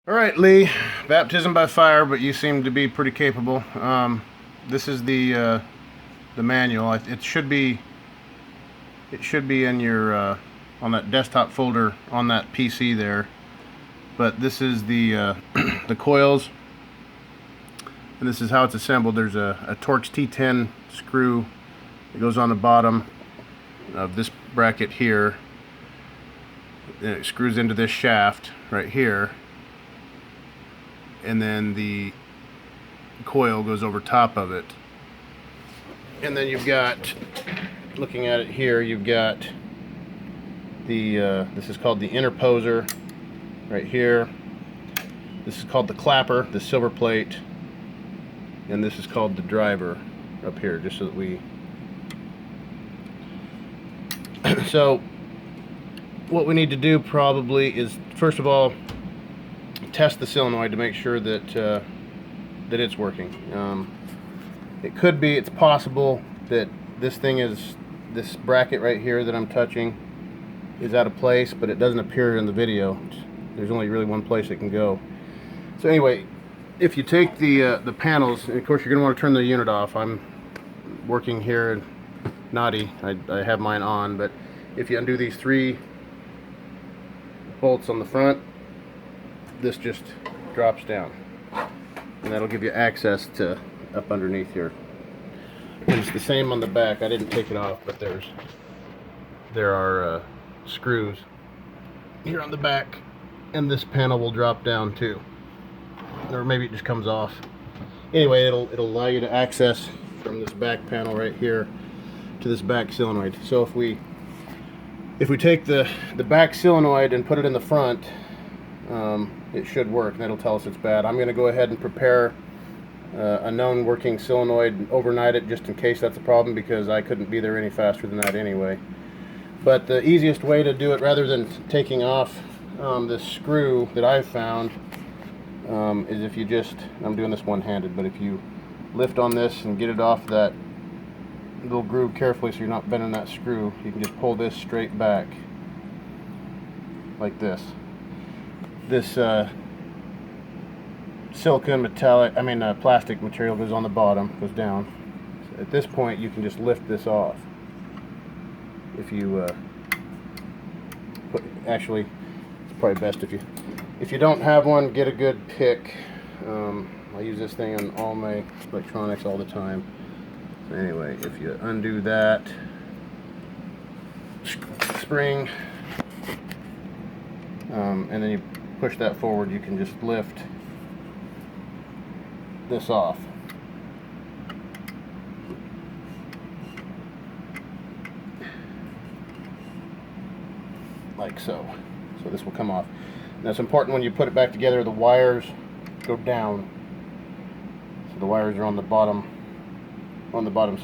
Alright, Lee, baptism by fire, but you seem to be pretty capable. This is the manual. It should be in your on that desktop folder on that PC there. But this is the the coils, and this is how it's assembled. There's a Torx T10 screw that goes on the bottom of this bracket here, and it screws into this shaft right here, and then the coil goes over top of it. And then you've got, looking at it here, you've got the this is called the interposer right here. This is called the clapper, the silver plate, and this is called the driver up here, just so that we so what we need to do probably is, first of all, test the solenoid to make sure that that it's working. It's possible that this bracket right here that I'm touching is out of place, but it doesn't appear in the video. There's only really one place it can go. So anyway, if you take the panels, and of course you're going to want to turn the unit off. I'm working here naughty. I have mine on, but if you undo these 3 bolts on the front, this just drops down, and that'll give you access to up underneath here. And it's the same on the back. I didn't take it off, but there are screws here on the back, and this panel will drop down too, or maybe it just comes off. Anyway, it'll allow you to access from this back panel right here to this back solenoid. So if we take the back solenoid and put it in the front, it should work, and that'll tell us it's bad. I'm going to go ahead and prepare a known working solenoid and overnight it, just in case that's a problem, because I couldn't be there any faster than that anyway. But the easiest way to do it, rather than taking off this screw that I've found, is if you just, I'm doing this one-handed, but if you lift on this and get it off that little groove carefully so you're not bending that screw, you can just pull this straight back like this. This silicone plastic material goes on the bottom, goes down. So at this point you can just lift this off. If you actually, it's probably best if you don't have one, get a good pick. I use this thing on all my electronics all the time. So anyway, if you undo that spring, and then you push that forward, you can just lift this off. Like so. So this will come off. Now it's important when you put it back together, the wires go down. So the wires are on the bottom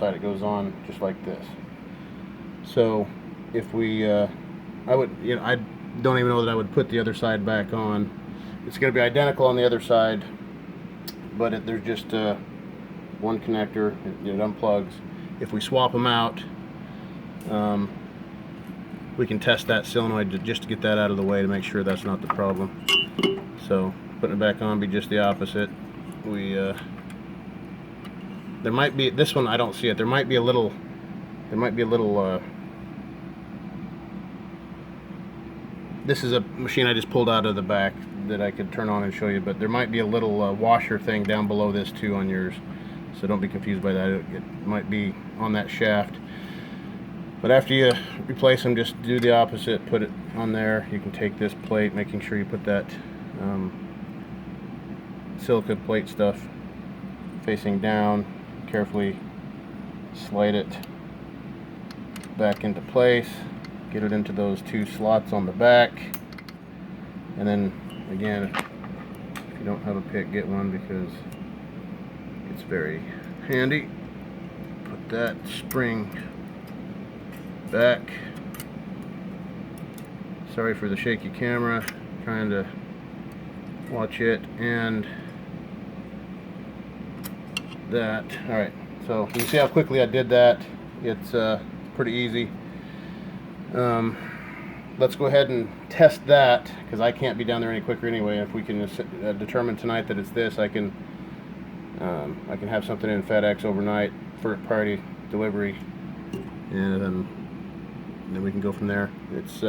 side. It goes on just like this. So if we I don't even know that I would put the other side back on. It's going to be identical on the other side, but there's just one connector. It unplugs. If we swap them out, we can test that solenoid just to get that out of the way, to make sure that's not the problem. So putting it back on be just the opposite. There might be, this one I don't see it. There might be a little this is a machine I just pulled out of the back that I could turn on and show you, but there might be a little washer thing down below this too on yours, so don't be confused by that. It might be on that shaft. But after you replace them, just do the opposite. Put it on there. You can take this plate, making sure you put that silica plate stuff facing down. Carefully slide it back into place. Get it into those 2 slots on the back, and then again, if you don't have a pick, get one, because it's very handy. Put that spring back. Sorry for the shaky camera, trying to watch it, and that. Alright, so you can see how quickly I did that. It's pretty easy. let's go ahead and test that, because I can't be down there any quicker anyway. If we can determine tonight that it's this, I can have something in FedEx overnight for priority delivery, and then we can go from there. It's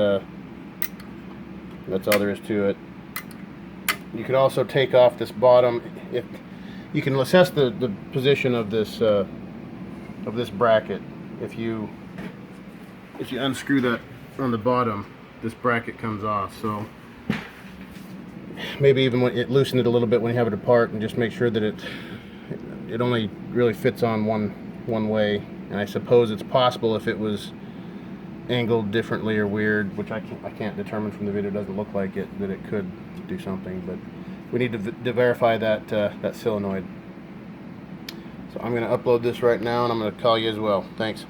that's all there is to it. You can also take off this bottom. If you can assess the position of this bracket, if you unscrew that on the bottom, this bracket comes off. So maybe even when it loosen it a little bit when you have it apart, and just make sure that it only really fits on one way. And I suppose it's possible if it was angled differently or weird, which I can't determine from the video. It doesn't look like it, that it could do something, but we need to verify that that solenoid. So I'm going to upload this right now, and I'm going to call you as well. Thanks.